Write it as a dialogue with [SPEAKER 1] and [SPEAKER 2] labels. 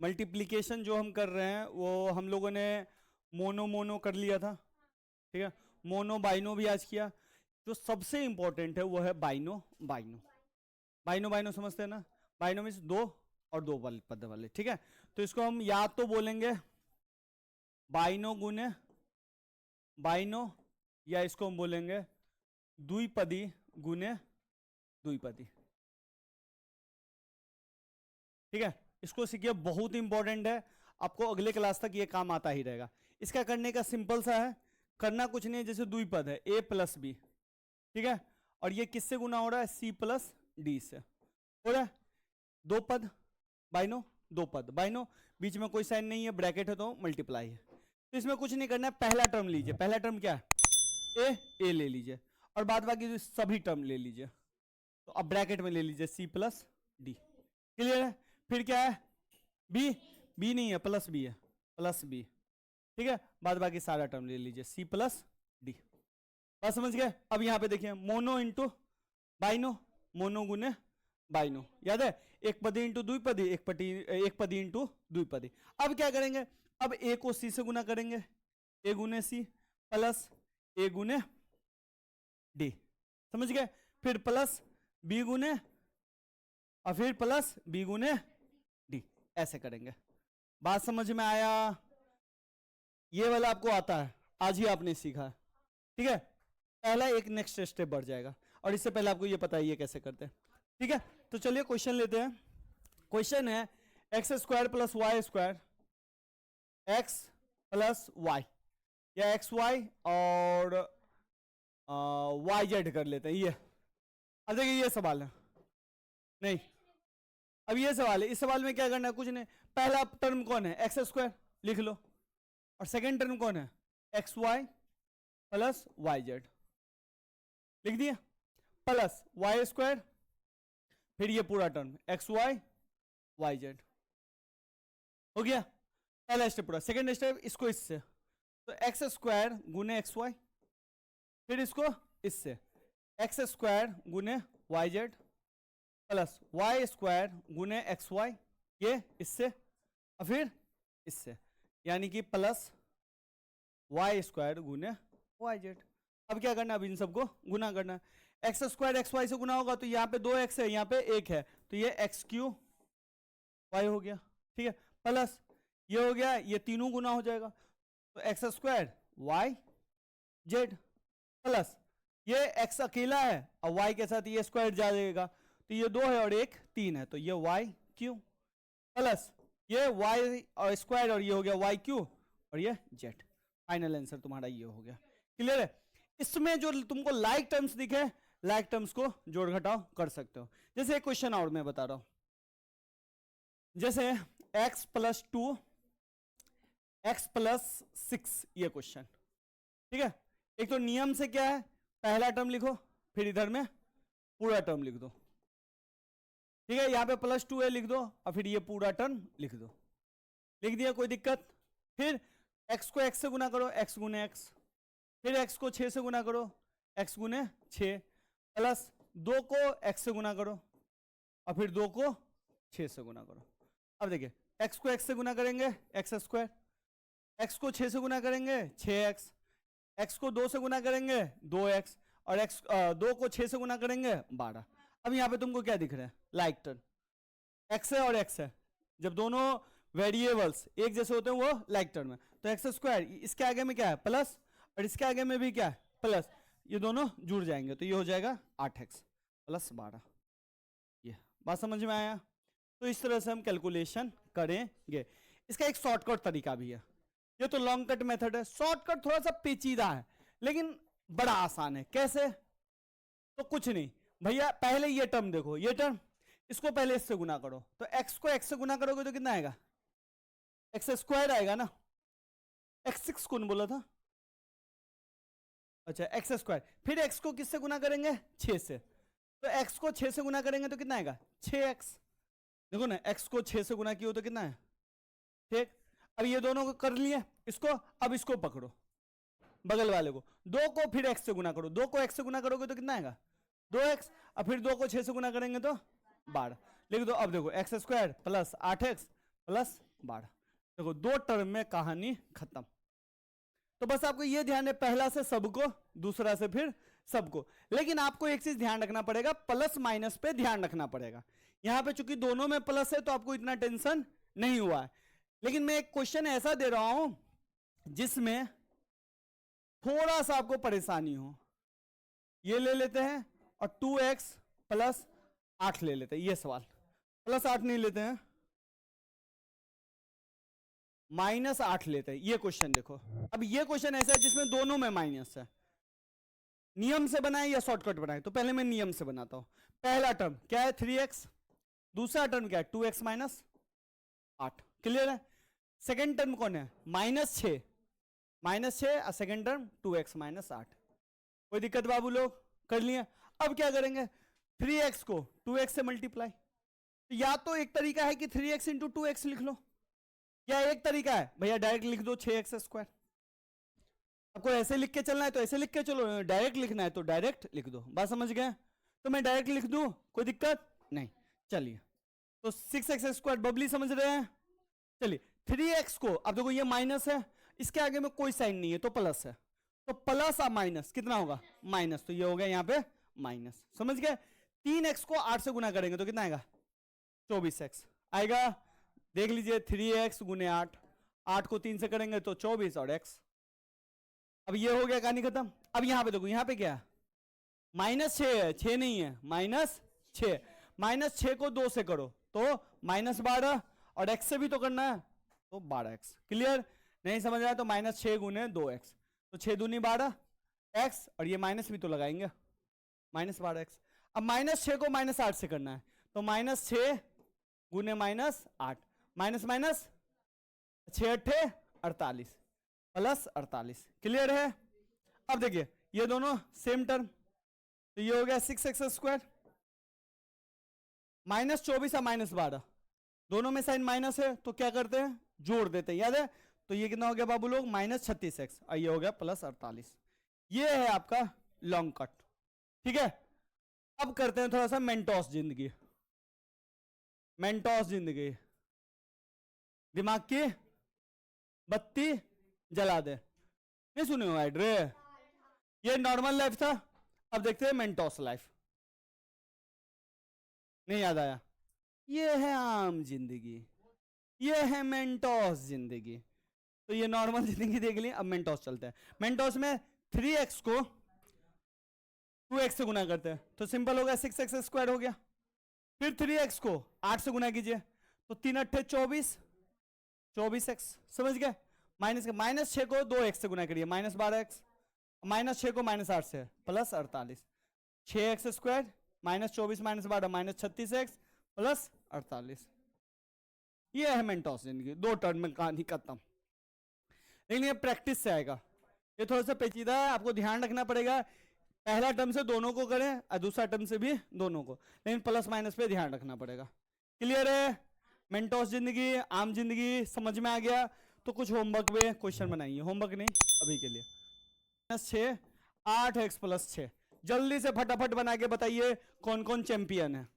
[SPEAKER 1] Multiplication जो हम कर रहे हैं वो हम लोगों ने मोनो मोनो कर लिया था, ठीक है, मोनो बाइनो भी आज किया। जो सबसे इंपॉर्टेंट है वो है बाइनो बाइनो। बाइनो बाइनो समझते हैं ना, बाइनो मीन्स दो और दो वाले पद वाले, ठीक है। तो इसको हम या तो बोलेंगे बाइनो गुने बाइनो, या इसको हम बोलेंगे द्विपदी गुने द्विपदी, ठीक है। इसको सीखिए, बहुत इंपॉर्टेंट है, आपको अगले क्लास तक ये काम आता ही रहेगा। इसका करने का सिंपल सा है, करना कुछ नहीं है, जैसे द्विपद है a प्लस बी, ठीक है, और ये किससे गुना हो रहा है, c प्लस डी से हो रहा है। दो पद बाइनो, दो पद बाइनो, बीच में कोई साइन नहीं है, ब्रैकेट है तो मल्टीप्लाई है। तो इसमें कुछ नहीं करना है, पहला टर्म लीजिए, पहला टर्म क्या है ए ले लीजिए, और बाद बाकी सभी टर्म ले लीजिए। तो अब ब्रैकेट में ले लीजिए c प्लस डी, क्लियर है। फिर क्या है बी, बी नहीं है प्लस बी है, प्लस बी, ठीक है, बाद बाकी सारा टर्म ले लीजिए c प्लस डी। बात समझ गए। अब यहाँ पे देखिए मोनो इंटू बाइनो, मोनो गुने बाइनो, याद है, एक पदी इंटू द्विपदी, एक पदी इंटू द्विपदी। अब क्या करेंगे, अब ए को सी से गुना करेंगे, ए गुने सी प्लस ए गुने डी, समझ गए। फिर प्लस बी गुने और फिर प्लस बी गुने डी, ऐसे करेंगे। बात समझ में आया, ये वाला आपको आता है, आज ही आपने सीखा है, ठीक है। पहला एक नेक्स्ट स्टेप बढ़ जाएगा, और इससे पहले आपको ये पता है ये कैसे करते हैं, ठीक है। तो चलिए क्वेश्चन लेते हैं। क्वेश्चन है x square plus y square, x plus y, या एक्स वाई और वाई जेड कर लेते हैं ये। अब देखिए ये सवाल है, नहीं अब ये सवाल है, इस सवाल में क्या करना है, कुछ नहीं, पहला टर्म कौन है एक्स स्क्वायर लिख लो, और सेकेंड टर्म कौन है x y plus y z, लिख दिया, प्लस वाई स्क्वायर, फिर ये पूरा term x y y z, हो गया पहला स्टेप पूरा। सेकेंड स्टेप इसको इससे, तो एक्स स्क्वायर गुने एक्स वाई, फिर इसको इससे एक्स स्क्वायर गुने y z plus y square गुने एक्स वाई, ये इससे और फिर इससे, यानी कि प्लस वाई स्क्वायर गुने वाई जेड। अब क्या करना है, अब इन सबको गुना करना है। एक्स स्क्वायर एक्स वाई से गुना होगा तो यहाँ पे दो एक्स है, यहाँ पे एक है, तो ये एक्स क्यू वाई हो गया, ठीक है, प्लस ये हो गया, ये तीनों गुना हो जाएगा, तो x square y z, plus ये एक्स अकेला है और वाई के साथ ये स्क्वायर जाएगा, तो ये दो है और एक तीन है, तो ये वाई क्यू, प्लस ये वाई और स्क्वायर, और ये हो गया वाई क्यू, और ये जेड। फाइनल आंसर तुम्हारा ये हो गया, क्लियर है। इसमें जो तुमको लाइक टर्म्स दिखे, लाइक टर्म्स को जोड़ घटाव कर सकते हो। जैसे एक क्वेश्चन और मैं बता रहा हूं, जैसे x प्लस 2 x प्लस 6, ये क्वेश्चन, ठीक है। एक तो नियम से क्या है, पहला टर्म लिखो, फिर इधर में पूरा टर्म लिख दो, ठीक है, यहाँ पे प्लस 2 है लिख दो, और फिर ये पूरा टर्म लिख दो, लिख दिया, कोई दिक्कत। फिर x को x से गुना करो, x गुने x, फिर x को 6 से गुना करो, x गुने 6, प्लस 2 को x से गुना करो, और फिर 2 को 6 से गुना करो। अब देखिए x को x से गुना करेंगे एक्स स्क्वायर, x को 6 से गुना करेंगे 6x, x को 2 से गुना करेंगे 2x, और x 2 को 6 से गुना करेंगे 12। अब यहाँ पे तुमको क्या दिख रहा है, लाइक टर्म, x है और x है, जब दोनों वेरिएबल्स एक जैसे होते हैं वो लाइक टर्म है, तो एक्स स्क्वायर इसके आगे में क्या है प्लस, और इसके आगे में भी क्या है प्लस, ये दोनों जुड़ जाएंगे, तो ये हो जाएगा 8x प्लस 12। ये बात समझ में आया। तो इस तरह से हम कैलकुलेशन करेंगे। इसका एक शॉर्टकट तरीका भी है, ये तो लॉन्ग कट मेथड है, शॉर्टकट थोड़ा सा पेचीदा है लेकिन बड़ा आसान है। कैसे, तो कुछ नहीं भैया, पहले ये टर्म देखो, ये टर्म, इसको पहले इससे गुना करो, तो x को x से गुना करोगे तो कितना आएगा, एक्स स्क्वायर आएगा ना, x6 कौन बोला था, अच्छा एक्स स्क्वायर, फिर x को किससे गुना करेंगे 6 से, तो x को 6 से गुना करेंगे तो कितना आएगा 6x, देखो ना x को 6 से गुना किया तो कितना है, ठीक। अब ये दोनों को कर लिए इसको, अब इसको पकड़ो बगल वाले को, 2 को फिर x से गुना करो, 2 को x से गुना करोगे तो कितना आएगा 2x, और फिर 2 को 6 से गुना करेंगे तो 12, लिख दो। अब देखो x square plus 8x plus 12। देखो 2 टर्म में कहानी खत्म। तो बस आपको ये ध्यान है, पहला से सबको, दूसरा से फिर सबको। लेकिन आपको एक चीज ध्यान रखना पड़ेगा, प्लस माइनस पे ध्यान रखना पड़ेगा। यहां पे चूंकि दोनों में प्लस है तो आपको इतना टेंशन नहीं हुआ है। लेकिन मैं एक क्वेश्चन ऐसा दे रहा हूं जिसमें थोड़ा सा आपको परेशानी हो। ये ले लेते हैं और 2x प्लस 8 ले लेते हैं। ये सवाल प्लस 8 नहीं लेते हैं, माइनस 8 लेते हैं। ये क्वेश्चन देखो, अब ये क्वेश्चन ऐसा है जिसमें दोनों में माइनस है। नियम से बनाए या शॉर्टकट बनाए? तो पहले मैं नियम से बनाता हूं। पहला टर्म क्या है 3x, दूसरा टर्म क्या है 2x माइनस 8। क्लियर है? सेकेंड टर्म कौन है -6, -6 और सेकेंड टर्म 2x माइनस 8। कोई दिक्कत बाबू लोग? कर लिए। अब क्या करेंगे, 3x को 2x से मल्टीप्लाई। या तो एक तरीका है कि 3x इंटू 2x लिख लो, या एक तरीका है भैया डायरेक्ट लिख दो 6x स्क्वायर। आपको ऐसे लिख के चलना है तो ऐसे लिख के चलो, डायरेक्ट लिखना है तो डायरेक्ट लिख दो। बात समझ गए? तो मैं डायरेक्ट लिख दूं, कोई दिक्कत नहीं। चलिए, तो 6x स्क्वायर बबली समझ रहे हैं? चलिए 3x को, अब देखो ये माइनस है, इसके आगे में कोई साइन नहीं है तो प्लस है, तो प्लस और माइनस कितना होगा माइनस, तो ये हो गया यहाँ पे माइनस। समझ गए? 3x को 8 से गुना करेंगे तो कितना आएगा 24x आएगा। देख लीजिए 3x गुने 8, 8 को 3 से करेंगे तो 24 और x। अब ये हो गया कहानी खत्म। अब यहां पे देखो, यहां पे क्या -6 है, 6 नहीं है, -6। -6 को 2 से करो तो -12 और x से भी तो करना है तो 12x। क्लियर? नहीं समझ रहा है तो -6 गुने 2x, तो 6 दूनी 12 x, और ये माइनस भी तो लगाएंगे -12x। अब -6 को -8 से करना है तो -6 गुने -8, माइनस माइनस 6 8 48 प्लस 48। क्लियर है? अब देखिए ये दोनों सेम टर्म, तो ये हो गया 6x स्क्वायर, -24 और -12 दोनों में साइन माइनस है तो क्या करते हैं जोड़ देते हैं, याद है? तो ये कितना हो गया बाबू लोग -36x, और ये हो गया प्लस 48। ये है आपका लॉन्ग कट। ठीक है, अब करते हैं थोड़ा सा मेंटोस जिंदगी। मेंटोस जिंदगी, दिमाग की बत्ती जला दे। नहीं सुने हो ऐड रे? ये नॉर्मल लाइफ था, अब देखते हैं मेंटोस लाइफ। नहीं याद आया? ये है आम जिंदगी, ये है मेंटोस जिंदगी। तो ये नॉर्मल जिंदगी देख ली, अब मेंटोस चलते हैं। मेंटोस में 3x को 2x से गुना करते हैं तो सिंपल हो गया 6x स्क्वायर हो गया। फिर 3x को 8 से गुना कीजिए तो 3 8 24, 24x। समझ गए? -6 को 2x से गुना करिए -12x, -6 को -8 से plus 48, 6x square -24 -12 -36x plus 48। ये है मेंटोस जिंदगी, 2 टर्म में कहानी खत्म। लेकिन ये प्रैक्टिस से आएगा, ये थोड़ा सा पेचीदा है, आपको ध्यान रखना पड़ेगा। पहला टर्म से दोनों को करें और दूसरा टर्म से भी दोनों को, लेकिन प्लस माइनस पे ध्यान रखना पड़ेगा। क्लियर है? मेंटोस जिंदगी, आम जिंदगी समझ में आ गया? तो कुछ होमवर्क में क्वेश्चन बनाइए, होमवर्क नहीं अभी के लिए। -6 8x + 6, जल्दी से फटाफट बना के बताइए कौन कौन चैंपियन है।